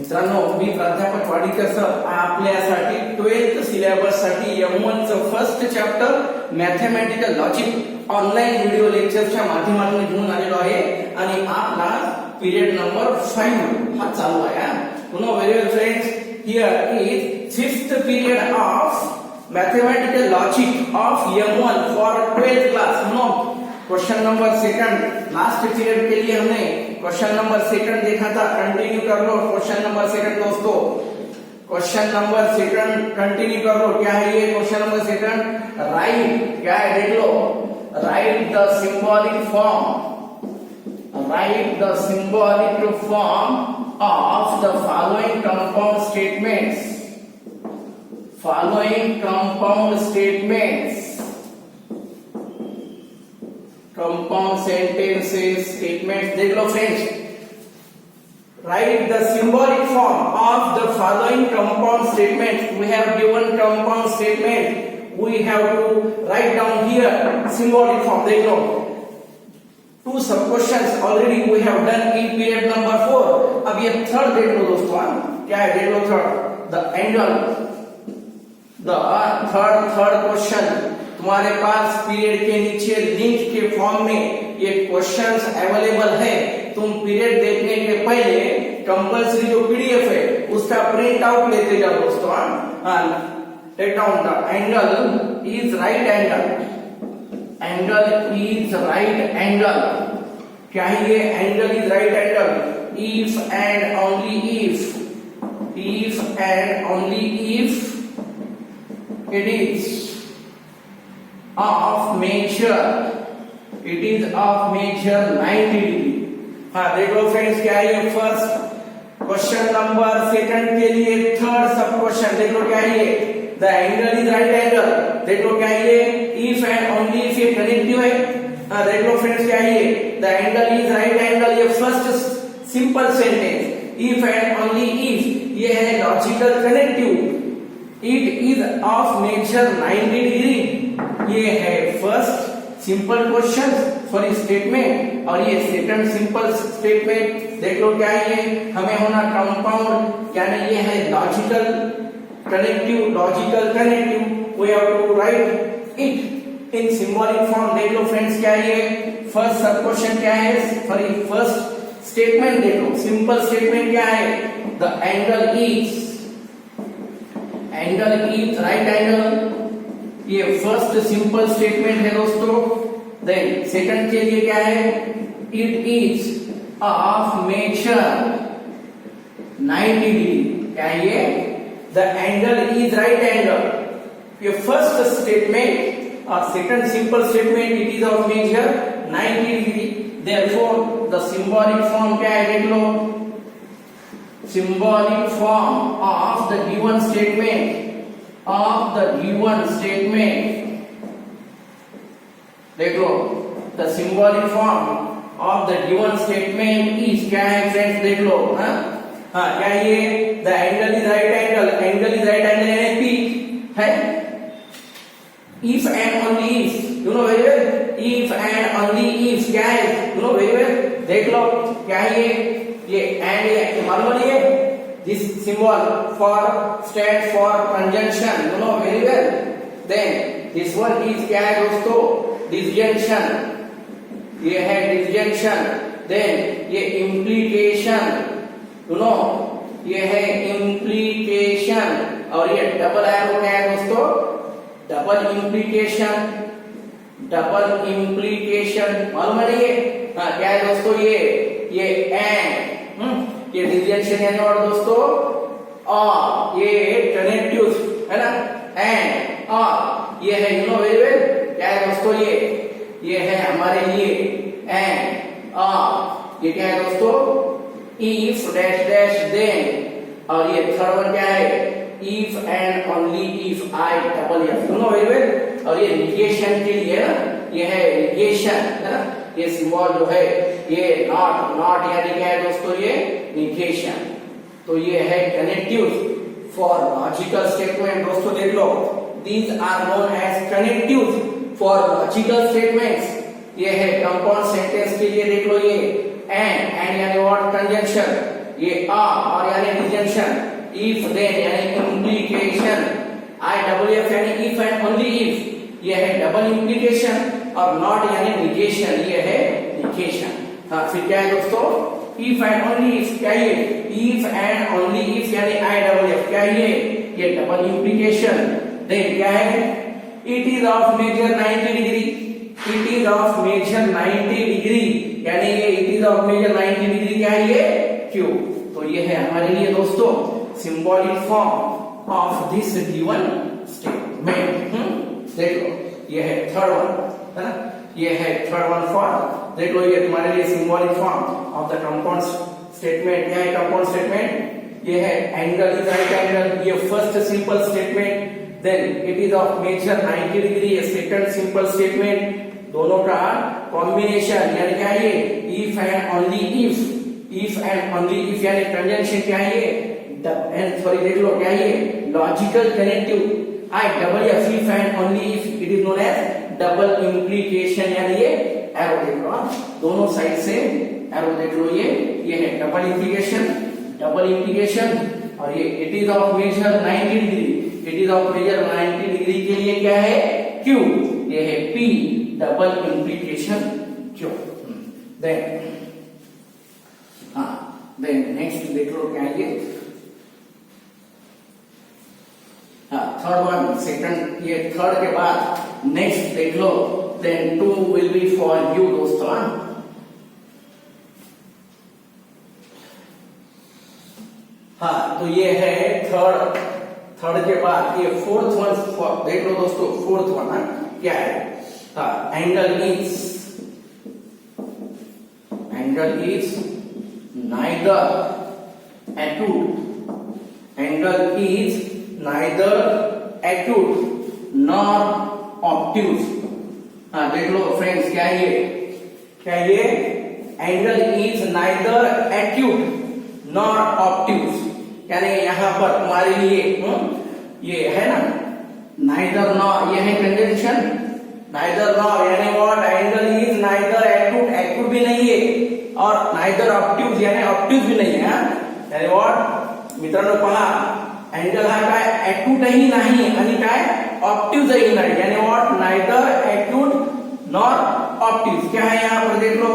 मित्रांनो, मी प्राध्यापक वाडीकर सर आपल्यासाठी 12th सिलेबस साठी M1 चं first chapter mathematical logic online video लेक्चरच्या माध्यमातून घेऊन आलेलो आहे आणि आपला पिरियड नंबर 5 हा चालू आहे. You know very well friends, here is 5th period of mathematical logic of M1 for 12th class. You know question number second last period के लिए हमने क्वेश्चन नंबर सेकंड देखा था. कंटिन्यू कर लो क्वेश्चन नंबर सेकंड दोस्तों. Question number second continue कर लो. क्या है ये क्वेश्चन नंबर सेकंड? राइट, क्या है देख लो. Write the symbolic form, write the symbolic form of the following compound statements, following compound statements, compound sentences, statements. देख लो friends, write the symbolic form of the following compound statements. We have given compound statement, we have to write down here symbolic form. देख लो, two sub questions already we have done in period number 4. अब ये third देख लो दोस्तों. क्या है देख लो third, the angle, the third question. तुम्हारे पास पीरियड के नीचे लिंक के फॉर्म में ये क्वेश्चंस अवेलेबल है. तुम पीरियड देखने के पहले कंपल्सरी जो पीडीएफ है उसका प्रिंट आउट लेते जाओ दोस्तों. Take down the angle is right angle, angle is right angle. क्या है ये? Angle is right angle if and only if and only if it is of measure, it is of measure 90 degree. हाँ देखो friends, क्या है ये? First question number second के लिए थर्ड सब क्वेश्चन देख लो. क्या है ये? The angle is right angle. देख लो क्या है ये? इफ एंड ओनली इफ ये कनेक्टिव है. देख लो फ्रेंड्स, क्या है ये? The angle is right angle, ये first simple sentence. If and only if ये है logical connective. It is of measure 90 degree, ये है first simple question sorry statement. और ये सेकंड सिंपल स्टेटमेंट. देख लो क्या है ये? हमें होना कंपाउंड, यानी ये है logical connective, logical connective. We have to write it in symbolic form. देख लो फ्रेंड्स, क्या है ये? फर्स्ट सब क्वेश्चन क्या है? सॉरी फर्स्ट स्टेटमेंट देखो, सिंपल स्टेटमेंट क्या है? The angle is right angle, ये फर्स्ट सिंपल स्टेटमेंट है दोस्तों. देन सेकंड के लिए क्या है? It is of measure 90 degree. क्या है ये? The angle is right angle, ये फर्स्ट स्टेटमेंट और second simple statement it is of measure 90 degree. Therefore, the symbolic form क्या है देख लो. Symbolic form of the given statement, देख लो. The symbolic form of the given statement is क्या है friends? देख लो. हाँ क्या ये? The angle is right angle, angle is right angle यानी P है. If and only if, you know very well. If and only if क्या है? You know very well. देख लो क्या है ये and ये मालूम नहीं है? This symbol for stands for conjunction, you know very well. Then this one is क्या है दोस्तों? Disjunction. ये है disjunction. Then ये implication, you know ये है implication. और ये डबल एरो क्या है दोस्तों? डबल इम्प्लीकेशन, डबल इम्प्लीकेशन मालूम है ये? हाँ क्या है दोस्तों? ये एंड ये डिस्जंक्शन यानी और दोस्तों और ये कनेक्टिव है ना. एंड और ये है यू नो वेरी वेल. क्या है दोस्तों? ये है हमारे लिए एंड और ये क्या है दोस्तों? If dash dash then. और ये थर्ड वन क्या है? if and only if I double f, you know very well. और ये negation के लिए ना, ये है negation है ना. ये सिंबल जो है ये not यानी क्या है दोस्तों? ये negation. तो ये है connective for logical statement दोस्तों. देख लो, these are known as connective for logical statements. ये है compound sentence के लिए. देख लो ये and यानी what? conjunction. ये और यानी डिजंक्शन, इफ देन यानी इम्प्लीकेशन, IFF यानी इफ एंड ओनली इफ, ये है डबल इम्प्लीकेशन, और नॉट यानी निगेशन, ये है निगेशन। हाँ, फिर क्या है दोस्तों, इफ एंड ओनली इफ, क्या ये इफ एंड ओनली इफ यानी IFF, क्या ये डबल इम्प्लीकेशन। देन क्या है, it is of measure 90 degree, it is of measure 90 degree, यानी ये it is of measure 90 degree क्या है ये क्यू। तो ये है हमारे लिए दोस्तों symbolic form of this given statement. देख लो, ये है थर्ड वन, है ना, ये है थर्ड वन फॉर, देख लो ये तुम्हारे लिए symbolic form of the compound statement. क्या है कंपाउंड स्टेटमेंट, ये है एंगल इज राइट एंगल, ये first simple statement. Then it is of measure 90 degree, ये सेकंड सिंपल स्टेटमेंट। दोनों का कॉम्बिनेशन यानी क्या है ये if and only if, if and only if यानी कंजंक्शन, क्या है ये सॉरी देख लो क्या है ये logical connective, IFF if and only if, it is known as double implication, यानी ये एरो देख लो, दोनों साइड से एरो देख लो, ये है डबल इम्प्लीकेशन, डबल इम्प्लीकेशन। और ये it is of measure 90 degree, it is of measure 90 degree के लिए क्या है क्यू, ये है P, double implication Q. Then then next देख लो क्या है ये, थर्ड वन, सेकंड, ये थर्ड के बाद नेक्स्ट देख लो, then 2 will be for you दोस्तों। हाँ, तो ये है थर्ड के बाद ये फोर्थ वन, देख लो दोस्तों फोर्थ वन क्या है, angle is neither acute, angle is neither acute nor obtuse। देख लो फ्रेंड्स क्या है ये angle is neither acute nor obtuse, यानी यहाँ पर तुम्हारे लिए ये है ना नाइदर नॉर, ये है कंजंक्शन, नाइदर नॉर यानी what, angle is neither acute, acute भी नहीं है, और नाइदर ऑब्ट्यूज यानी ऑब्ट्यूज भी नहीं है, यानी व्हाट मित्रांनो पहा, एंगल हा काय acute ही नाही आणि काय ऑब्ट्यूज ही नाही, यानी what neither acute nor obtuse. क्या है यहाँ पर देख लो,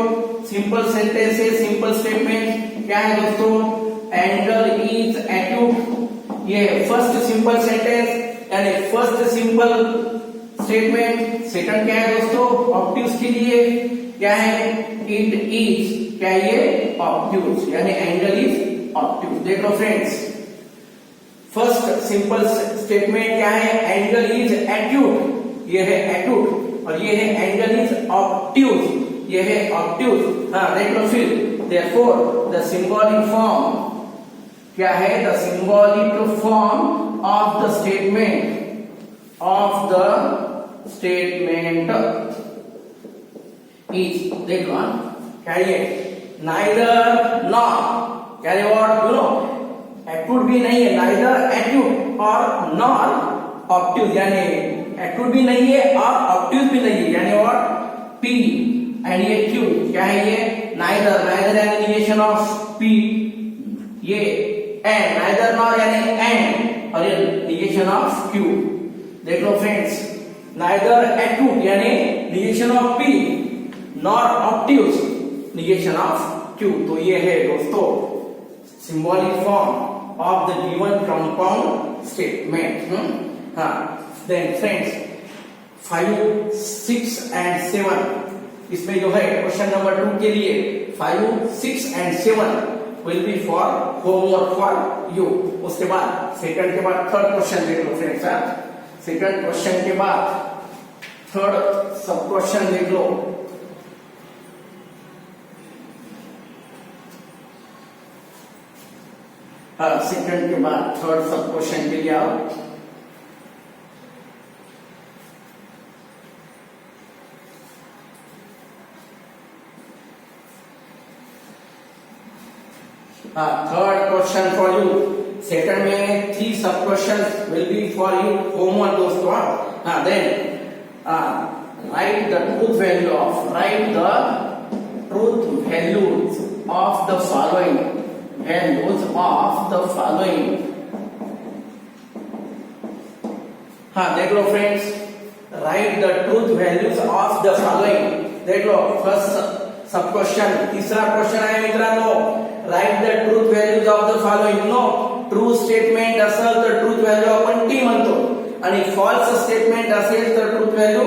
सिंपल सेंटेंस है, सिंपल स्टेटमेंट। क्या है दोस्तों, एंगल इज acute, ये फर्स्ट सिंपल सेंटेंस यानी फर्स्ट सिंपल स्टेटमेंट। सेकंड क्या है दोस्तों, ऑब्ट्यूज के लिए क्या है, इट इज, क्या ये ऑब्ट्यूज, यानी एंगल इज ऑब्ट्यूज। देख लो फ्रेंड्स, फर्स्ट सिंपल स्टेटमेंट क्या है, एंगल इज एक्यूट, ये है एक्यूट, और ये है एंगल इज ऑब्ट्यूज, ये है ऑब्ट्यूज। हाँ देख लो फिर, देयरफॉर द सिंबॉलिक फॉर्म क्या है, the symbolic form of the statement is, देख लो क्या ये नाइदर नॉर, क्या ये व्हाट यू नो एक्यूट भी नहीं है, नाइदर एक्यूट और नॉर ऑब्ट्यूज, यानी एक्यूट भी नहीं है और ऑब्ट्यूज भी नहीं है, यानी व्हाट P एंड ये Q, क्या है ये नाइदर, नाइदर यानी निगेशन ऑफ P, ये एंड नाइदर नॉर यानी एंड, और ये निगेशन ऑफ Q। देख लो फ्रेंड्स, नाइदर एक्यूट यानी negation of P, nor obtuse negation of Q। तो ये है दोस्तों symbolic form of the given compound statement. हाँ देन फ्रेंड्स 5, 6 एंड 7 इसमें जो है क्वेश्चन नंबर 2 के लिए 5, 6 and 7 will be for homework for you. उसके बाद सेकंड के बाद थर्ड क्वेश्चन देख लो फ्रेंड्स, सेकंड क्वेश्चन के बाद थर्ड सब क्वेश्चन देख लो। सेकंड के बाद थर्ड सब क्वेश्चन के लिए आओ। Third question for you. Second में 3 sub question will be for you homework दोस्तों। Then write the truth value of, write the truth values of the following values of the following. हाँ देख लो friends, write the truth values of the following. देख लो first sub question, तीसरा question आहे मित्रांनो, write the truth values of the following. No true statement असेल तर ट्रूथ व्हॅल्यू आपण टी म्हणतो आणि फॉल्स स्टेटमेंट असेल तर ट्रूथ व्हॅल्यू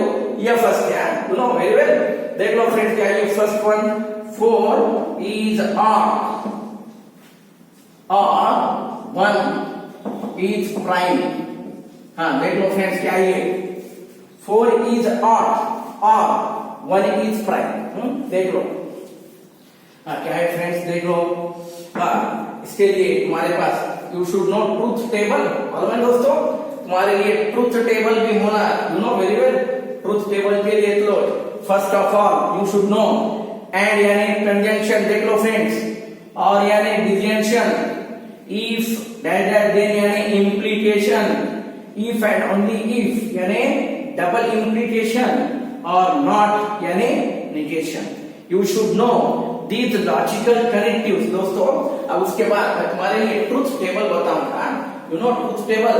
एफ असते. You know very well. देख लो फ्रेंड्स क्या है first one, 4 is or 1 is prime. हाँ देख लो फ्रेंड्स क्या है 4 is or 1 is prime. देख लो हाँ क्या है फ्रेंड्स, देख लो. हाँ इसके लिए तुम्हारे पास you should know truth table. मालूम है दोस्तों, तुम्हारे लिए ट्रूथ टेबल भी होना. You know very well. Truth table के लिए लो first of all you should know and यानी कंजंक्शन. देख लो फ्रेंड्स, और यानी डिजंक्शन, इफ देन यानी implication, if and only if यानी डबल इम्प्लीकेशन, और नॉट यानी negation. You should know these logical connectives. दोस्तों अब उसके बाद मैं तुम्हारे लिए ट्रूथ टेबल बताऊंगा. यू नो ट्रूथ टेबल,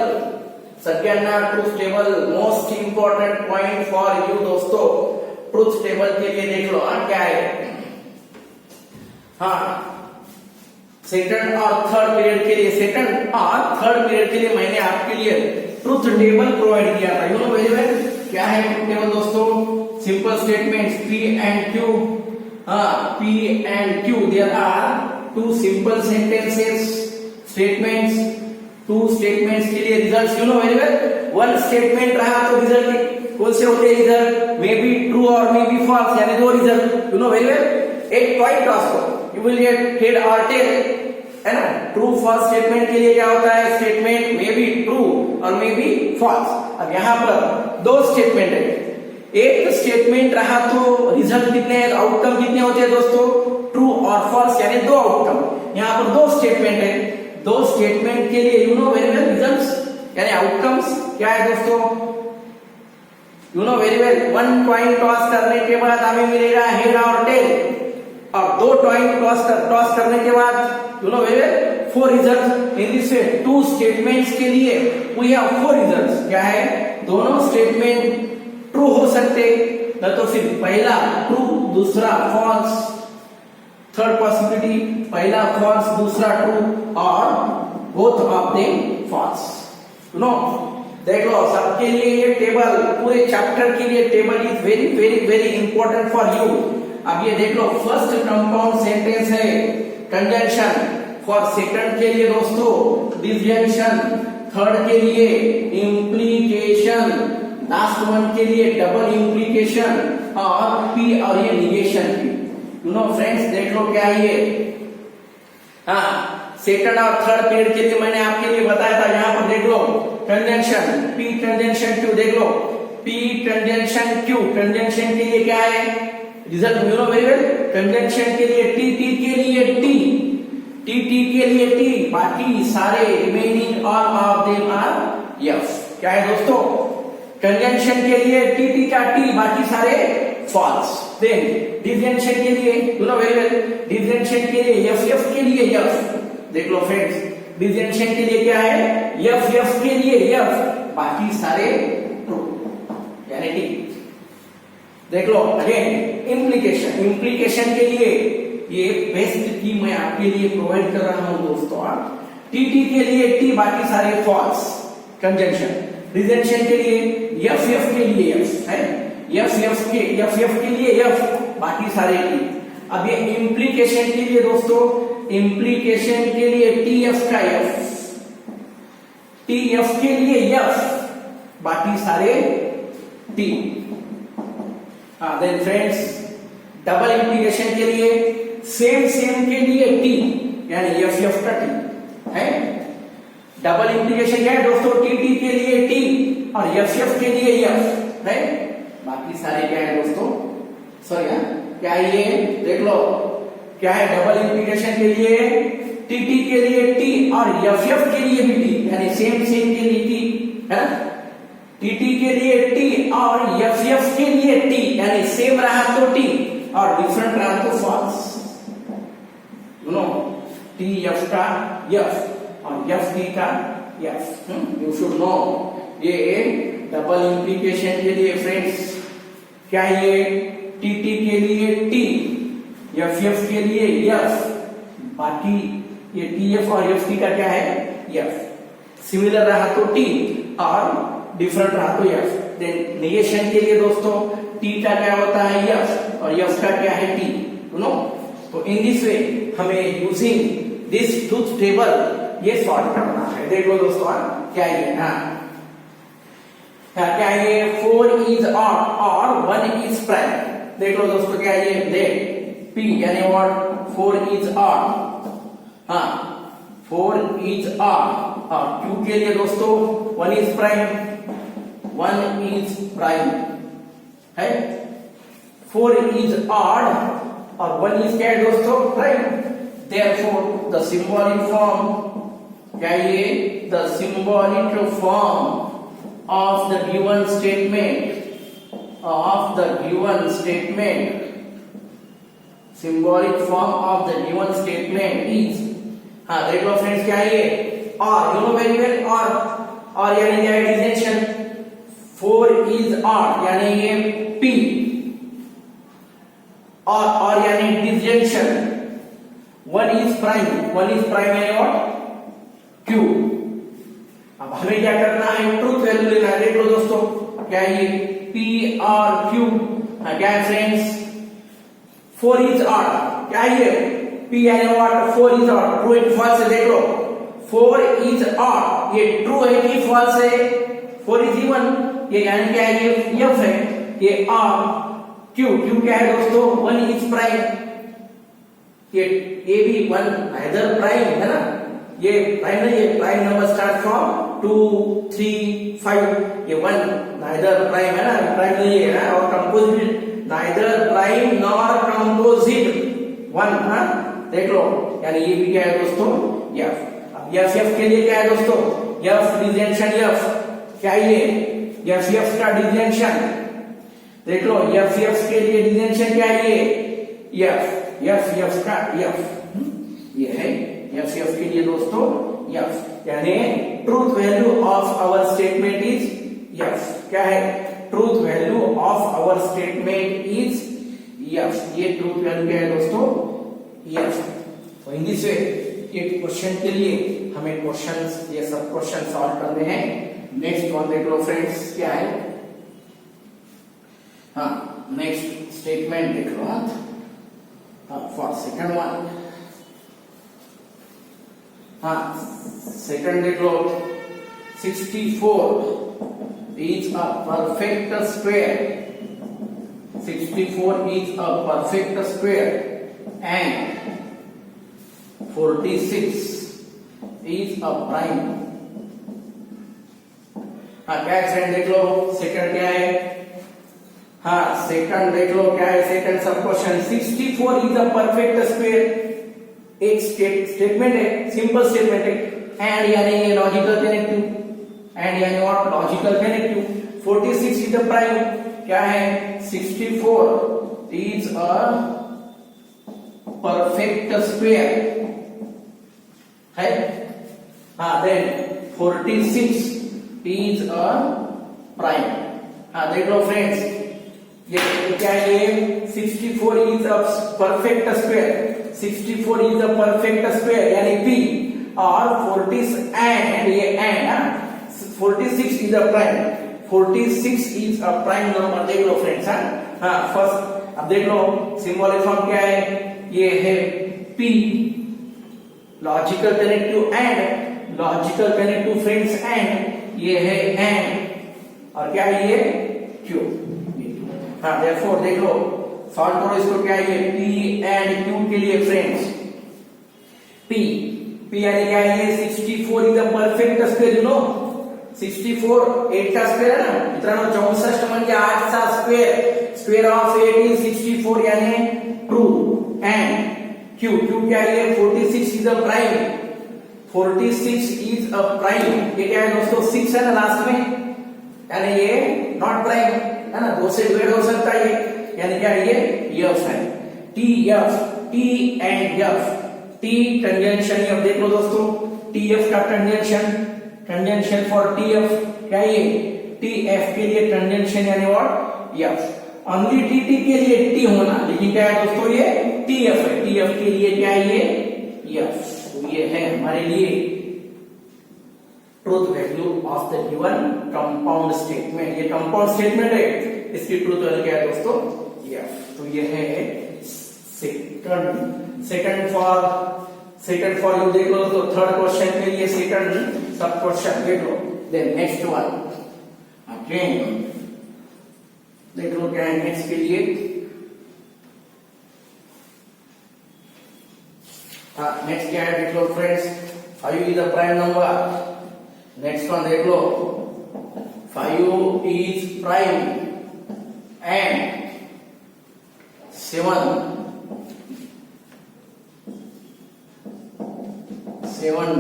सगळ्यांना truth table most important point for you दोस्तों. ट्रूथ टेबल के लिए देख लो क्या है. हाँ सेकंड और थर्ड पीरियड के लिए, सेकंड और थर्ड पीरियड के लिए मैंने आपके लिए ट्रूथ टेबल प्रोवाइड किया था. You know very well. क्या है ट्रूथ टेबल दोस्तों? Simple statements P and Q. P and Q, there are two simple sentences statements. Two statements के लिए results. You know very well. One statement रहा तो result कौन से होते हैं? रिजल्ट मे बी ट्रू और मे बी फॉल्स, यानी दो result. You know very well. एक कॉइन टॉस को यू विल गेट हेड और टेल, है ना. ट्रू फॉल्स स्टेटमेंट के लिए क्या होता है? स्टेटमेंट मे बी ट्रू और मे बी फॉल्स. अब यहाँ पर दो स्टेटमेंट है. एक स्टेटमेंट रहा तो रिजल्ट कितने, आउटकम कितने होते हैं दोस्तों? ट्रू और फॉल्स, यानी दो आउटकम. यहाँ पर दो स्टेटमेंट है. दो स्टेटमेंट के लिए you know very well results यानी आउटकम्स क्या है दोस्तों? You know very well. One coin toss करने के बाद हमें मिलेगा हेड और टेल, और दो कॉइन टॉस करने के बाद you know very well 4 results. In this way two statements के लिए वी हैव 4 रिजल्ट्स. क्या है? दोनों स्टेटमेंट ट्रू हो सकते, न तो फिर पहला ट्रू दूसरा फॉल्स. थर्ड पॉसिबिलिटी, पहला फॉल्स दूसरा ट्रू, और both of them false. You know देख लो सबके लिए ये टेबल, पूरे चैप्टर के लिए table is very very very important for you. अब ये देख लो फर्स्ट कंपाउंड सेंटेंस है कंजंक्शन. फॉर सेकंड के लिए दोस्तों डिसजंक्शन, थर्ड के लिए इम्प्लीकेशन, लास्ट वन के लिए डबल इम्प्लीकेशन, और पी और ये निगेशन. यू नो फ्रेंड्स देख लो क्या है ये. हाँ सेकंड और थर्ड पीरियड के लिए मैंने आपके लिए बताया था. यहाँ पर देख लो कंजंक्शन P कंजंक्शन Q. देख लो P कंजंक्शन Q. कंजंक्शन के लिए क्या है result? You know very well. Conjunction के लिए T के लिए T के लिए T, बाकी सारे remaining all of them are F. क्या है दोस्तों? कंजंक्शन के लिए T का T, बाकी सारे फॉल्स. देन डिसजंक्शन के लिए you know very well. Disjunction के लिए F के लिए F. देख लो फ्रेंड्स डिसजंक्शन के लिए क्या है? F के लिए F, बाकी सारे ट्रू यानी T. देख लो अगेन इम्प्लीकेशन. इम्प्लीकेशन के लिए ये बेस्ट की मैं आपके लिए प्रोवाइड कर रहा हूं दोस्तों. T के लिए T, बाकी सारे फॉल्स. कंजंक्शन डिसजंक्शन के लिए F के लिए F है. F के लिए F, बाकी सारे T. अब ये इम्प्लीकेशन के लिए दोस्तों, इम्प्लीकेशन के लिए TF का F, TF के लिए F, बाकी सारे T. हाँ देन फ्रेंड्स डबल इम्प्लीकेशन के लिए सेम के लिए T, यानी F का T है. डबल इम्प्लीकेशन क्या है दोस्तों? T के लिए T और F के लिए F है. बाकी सारे क्या है दोस्तों? सॉरी क्या है ये? देख लो क्या है डबल इम्प्लीकेशन के लिए T के लिए T और F के लिए भी T, यानी सेम के लिए T है. T के लिए T और F के लिए T, यानी सेम रहा तो T और डिफरेंट रहा तो false. You know T T F का एफ और एफ टी का एफ। यू शुड नो ये डबल इंप्लीकेशन के लिए फ्रेंड्स क्या है, ये टी टी के लिए टी, एफ एफ के लिए एफ, बाकी ये टी एफ और एफ टी का क्या है एफ। सिमिलर रहा तो टी और डिफरेंट रहा तो एफ। देन नेगेशन के लिए दोस्तों टी का क्या होता है एफ और एफ का क्या है टी, यू नो। तो इन दिस वे हमें यूजिंग दिस ट्रूथ टेबल ये सॉल्व करना है। देखो दोस्तों क्या ये क्या ये 4 इज ऑड और 1 इज प्राइम। देख लो दोस्तों क्या ये लेट पी यानी what 4 is odd, 4 is odd और क्यू के लिए दोस्तों 1 इज प्राइम, 1 इज प्राइम है। 4 इज ऑड और 1 इज क्या है दोस्तों prime. Therefore the symbolic form क्या ये the symbolic form of the given statement, symbolic form of the given statement is, देख लो फ्रेंड्स क्या है ये और, यू नो वेरी वेल और यानी क्या है डिजिशन, 4 is odd यानी ये p और यानी डिजिशन 1 is prime यानी what q। अब हमें क्या करना है ट्रूथ वैल्यू लेना है। देख लो दोस्तों क्या है ये P और Q क्या है फ्रेंड्स 4 इज ऑड, क्या है ये P यानी what 4 is odd, true and false है। देख लो 4 इज ऑड ये ट्रू है कि फॉल्स है, 4 इज इवन ये यानी क्या है ये F है, ये R Q क्या है दोस्तों 1 इज प्राइम, ये भी 1 आइदर प्राइम है ना, ये प्राइम नहीं, ये प्राइम नंबर स्टार्ट फ्रॉम 2 3 5, ये 1 नाइदर प्राइम है ना, प्राइम नहीं है ना, और composite neither prime nor composite 1 देख लो यानी ये भी क्या है दोस्तों एफ। अब एफ के लिए क्या है दोस्तों एफ डिजिशन एफ क्या है ये एफ का डिजिशन। देख लो एफ के लिए डिजिशन क्या है ये एफ का एफ ये है एफ के लिए दोस्तों एफ यानी truth value of our statement is F. क्या है truth value of our statement is F, ये ट्रूथ वैल्यू क्या है दोस्तों एफ। तो इन दिस वे ये क्वेश्चन के लिए हमें क्वेश्चंस ये सब क्वेश्चन सॉल्व करने हैं। नेक्स्ट वन देख लो फ्रेंड्स क्या है, नेक्स्ट स्टेटमेंट देख लो फॉर सेकंड वन, सेकंड देख लो 64 is a perfect square, 64 is a perfect square and 46 is a prime। क्या है फ्रेंड देख लो सेकंड क्या है, सेकंड देख लो क्या है, सेकंड सब question 64 is a perfect square, एक स्टेटमेंट है सिंपल स्टेटमेंट है, एंड यानी ये लॉजिकल कनेक्टिव, एंड यानी what logical connective. 46 is the prime, क्या है 64 इज अ परफेक्ट स्क्वायर है, देन 46 इज अ प्राइम। देख लो फ्रेंड्स ये क्या है ये 64 is a perfect square, 64 is a perfect square यानी P और 40 एंड ये and 46 is a prime, 46 is a prime number. देख लो फ्रेंड्स फर्स्ट अब देख लो सिंबॉलिक फॉर्म क्या है, ये है P logical connective and, logical connective friends and ये है एंड और क्या है ये Q। देयरफॉर देख लो सॉल्व करो इसको, क्या है ये P एंड Q के लिए फ्रेंड्स P यानी क्या है ये 64 is a perfect square, you know 64 8 का स्क्वायर है ना मित्रांनो, 64 म्हणजे 8 चा स्क्वायर, स्क्वायर ऑफ 8 इज 64 यानी ट्रू। एंड Q क्या है ये 46 is a prime, 46 is a prime, ये क्या है दोस्तों 6 है ना लास्ट में, यानी ये नॉट प्राइम है ना, 2 से डिवाइड हो सकता है ये, यानी क्या है ये F है। T and F T tangential, अब देख लो दोस्तों टीएफ का टेंजेंशियल फॉर टीएफ क्या ये टीएफ के लिए टेंजेंशियल यानी व्हाट एफ। ओनली टीटी के लिए टी होना, लेकिन क्या है दोस्तों ये टीएफ है, टीएफ के लिए क्या है ये एफ। तो ये है हमारे लिए truth value of the given compound statement. ये कंपाउंड स्टेटमेंट है, इसकी ट्रूथ वैल्यू क्या है दोस्तों एफ। तो ये है सेकंड फॉर यू देख लो। तो थर्ड क्वेश्चन के लिए सेकंड सब क्वेश्चन देख लो। देन नेक्स्ट वन अगेन देख लो क्या है नेक्स्ट के लिए। नेक्स्ट क्या है देख लो friends, 5 is a prime number. Next one देख लो 5 इज प्राइम एंड 7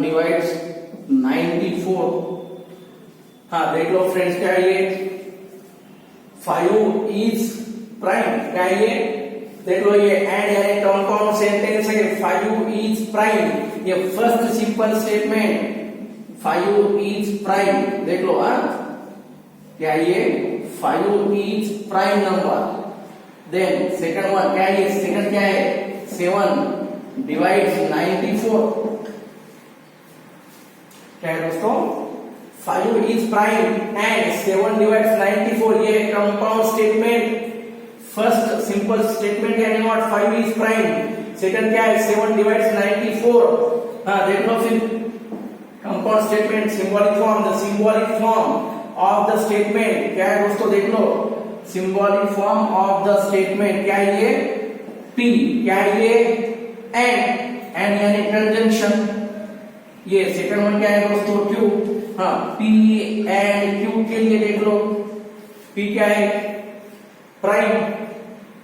डिवाइड्स 94। हाँ देख लो फ्रेंड्स क्या है ये 5 इज प्राइम, क्या है ये देख लो ये एंड यानी कंपाउंड सेंटेंस है। 5 इज प्राइम, ये first simple statement 5 is prime देख लो। क्या ये 5 is prime number. Then second one क्या है, सेकंड क्या है 7 डिवाइड्स 94। क्या है दोस्तों 5 इज प्राइम एंड 7 डिवाइड्स 94, ये compound statement first simple statement यानी व्हाट 5 इज प्राइम। सेकंड क्या है 7 डिवाइड्स 94। हाँ देख लो फिर compound statement symbolic form, the symbolic form of the statement क्या है दोस्तों देख लो symbolic form of the statement क्या है ये P, क्या है ये एंड यानी कंजंक्शन। ये सेकंड वन क्या है दोस्तों Q। हाँ P एंड Q के लिए देख लो P क्या है प्राइम,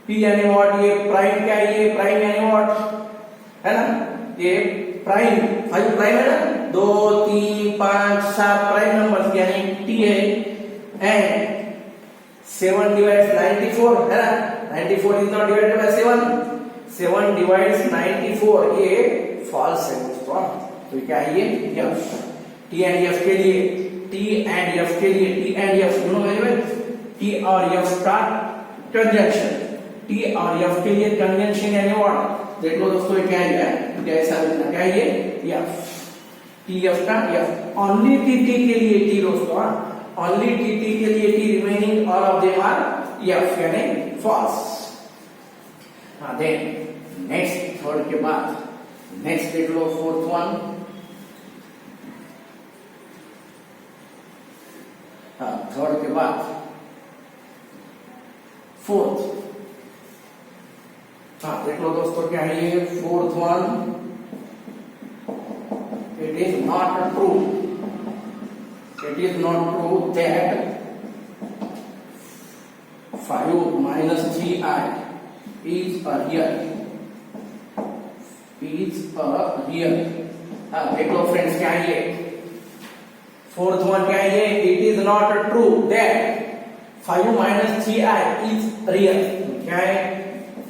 P यानी व्हाट ये प्राइम, क्या है ये प्राइम यानी व्हाट है ना ये प्राइम 5 प्राइम है ना 2 3 5 7 प्राइम नंबर्स यानी T है एंड 7 डिवाइड्स 94 है ना 94 is not divided by 7 divides 94 ये फॉल्स है दोस्तों। तो क्या है ये एफ। टी एंड एफ के लिए टी एंड एफ के लिए टी एंड एफ दोनों वेरी वेल टी और एफ का कंजंक्शन, टी और एफ के लिए कंजंक्शन यानी व्हाट देख लो दोस्तों क्या है कैसा लिखना क्या है ये एफ टी एफ का एफ। ओनली टी के लिए टी दोस्तों, ओनली टी के लिए T, remaining all of them R F यानी फॉल्स। हाँ देन नेक्स्ट थर्ड के बाद नेक्स्ट देख लो फोर्थ वन। हाँ थर्ड के बाद फोर्थ। हाँ देख लो दोस्तों क्या है ये fourth one, it is not true that 5 minus 3i is a real। हाँ देख लो फ्रेंड्स क्या है ये फोर्थ वन क्या है ये it is not true that 5 minus 3i is real। क्या है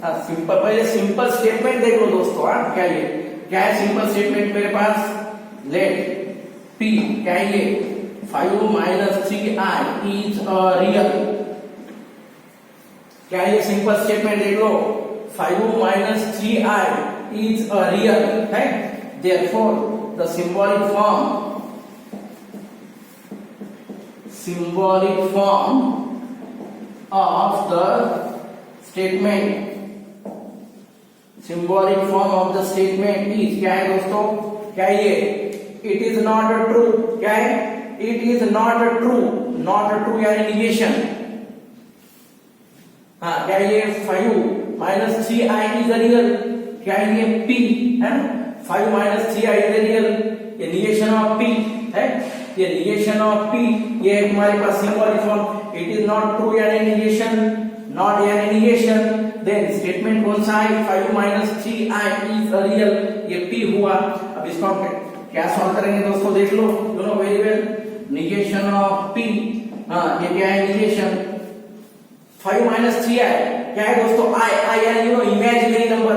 सिंपल, पहले सिंपल स्टेटमेंट देख लो दोस्तों। क्या है सिंपल स्टेटमेंट मेरे पास लेट P क्या है ये 5 minus 3i is a real। क्या है ये सिंपल स्टेटमेंट देख लो 5 minus 3i is a real है। therefore the symbolic form of the statement is क्या है दोस्तों क्या है ये it is not true। क्या है it is not true यानी निगेशन। हाँ क्या है ये 5 minus 3i is a real। क्या है ये P है 5 minus 3i is a real, ये निगेशन ऑफ P है, ये निगेशन ऑफ P। ये हमारे पास symbolic form it is not true यानी निगेशन, not यानी निगेशन। देन स्टेटमेंट कौन सा है 5 minus 3i is a real, ये P हुआ। अब इसको हम क्या सॉल्व करेंगे दोस्तों देख लो दोनों very well. Negation of P, हाँ ये क्या है निगेशन 5 माइनस 3 है, क्या है दोस्तों आई यानी इमेजिनरी नंबर,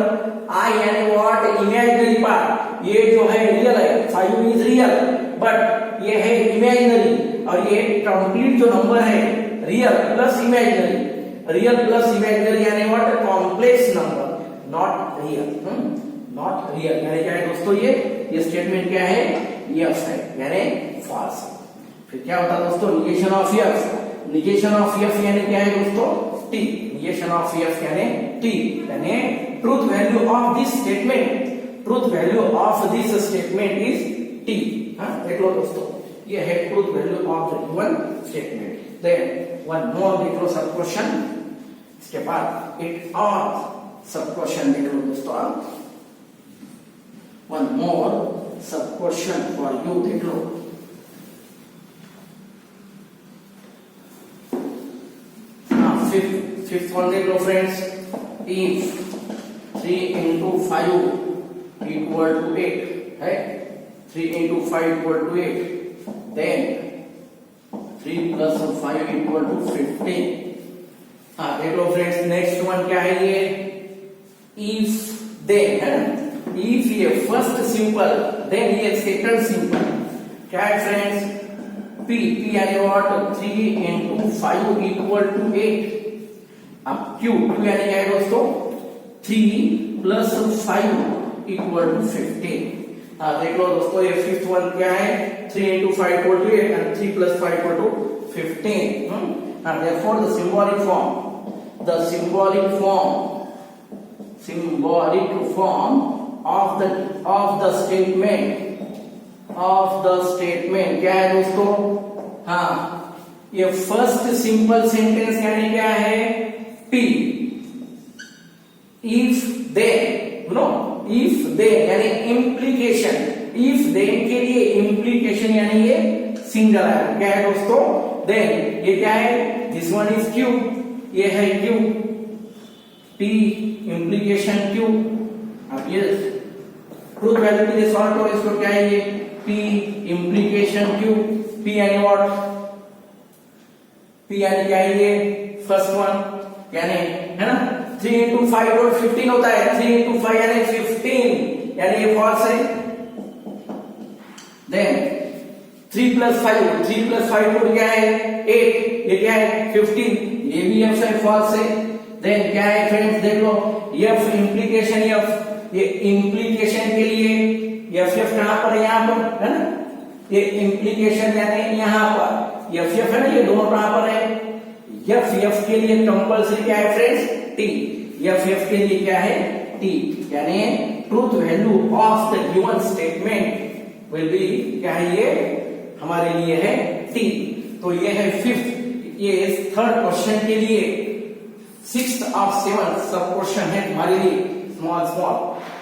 आई यानी व्हाट इमेजिनरी पार्ट, ये जो है रियल है, 5 इज रियल बट ये है इमेजिनरी, और ये कंप्लीट जो नंबर है real plus imaginary, real plus imaginary यानी what complex number, not real, not real यानी क्या है दोस्तों ये स्टेटमेंट क्या है, यस है यानी फॉल्स। फिर क्या होता है दोस्तों negation of yes, negation of yes यानी क्या है दोस्तों टी, निगेशन ऑफ यस यानी टी, यानी truth value of this statement, truth value of this statement is T. देख लो दोस्तों ये है truth value of the given statement. Then one more देख लो सब क्वेश्चन, इसके बाद एक और सब क्वेश्चन देख लो दोस्तों, वन मोर सब क्वेश्चन फॉर यू, देख लो। फिफ्थ वन देख लो friends, if 3 into 5 equal to 8 है, 3 into 5 equal to 8, then 3 plus 5 equal to 15। देख लो फ्रेंड्स नेक्स्ट वन क्या है ये, इफ देन है ना, इफ ये फर्स्ट सिंपल देन ये सेकंड सिंपल, क्या है फ्रेंड्स P यानी व्हाट 3 into 5 equal to 8, अब Q यानी क्या है दोस्तों 3 plus 5 equal to 15। देख लो दोस्तों ये फिफ्थ वन क्या है, 3 into 5 equal to 8 and 3 plus 5 equal to 15। therefore the symbolic form of the statement क्या है दोस्तों, ये फर्स्ट सिंपल सेंटेंस यानी क्या है P, if then if then यानी इम्प्लीकेशन, इफ देन के लिए इम्प्लीकेशन यानी ये सिंगल है, क्या है दोस्तों देन ये क्या है, दिस वन इज Q, ये है Q, P इम्प्लीकेशन Q। अब ये ट्रूथ वैल्यू के लिए सॉल्व करो इसको, क्या है ये P इम्प्लीकेशन Q, P यानी व्हाट, P यानी क्या है ये फर्स्ट वन यानी है ना 3 into 5 और 15 होता है, 3 into 5 यानी 15 यानी ये फॉल्स है। देन 3 plus 5 को क्या है 8, ये क्या है 15, ये भी F है फॉल्स है। देन क्या है फ्रेंड्स देख लो F इम्प्लीकेशन F, ये इम्प्लीकेशन के लिए F कहां पर है, यहां पर है ना, ये इम्प्लीकेशन यानी यहां पर F है ना, ये दोनों कहां पर है, F के लिए कंपल्सरी क्या है फ्रेंड्स T, F के लिए क्या है T, यानी truth value of the given statement will be क्या है ये हमारे लिए है T। तो ये है फिफ्थ, ये थर्ड क्वेश्चन के लिए 6th of 7 सब क्वेश्चन है तुम्हारे लिए, small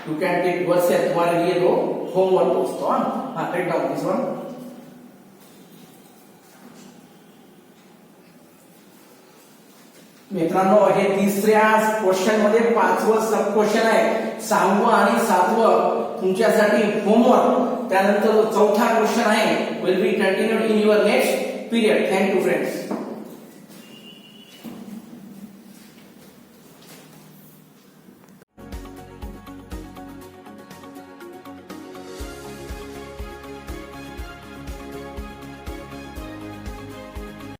you can take yourself, तुम्हारे लिए दो होमवर्क दोस्तों। Take down this one. मित्रांनो हे तिसऱ्या क्वेश्चन मध्ये 5वं सब क्वेश्चन आहे, 6वं आणि 7वं तुमच्यासाठी होमवर्क, त्यानंतर 4था क्वेश्चन आहे will be continued in your next period. Thank you friends.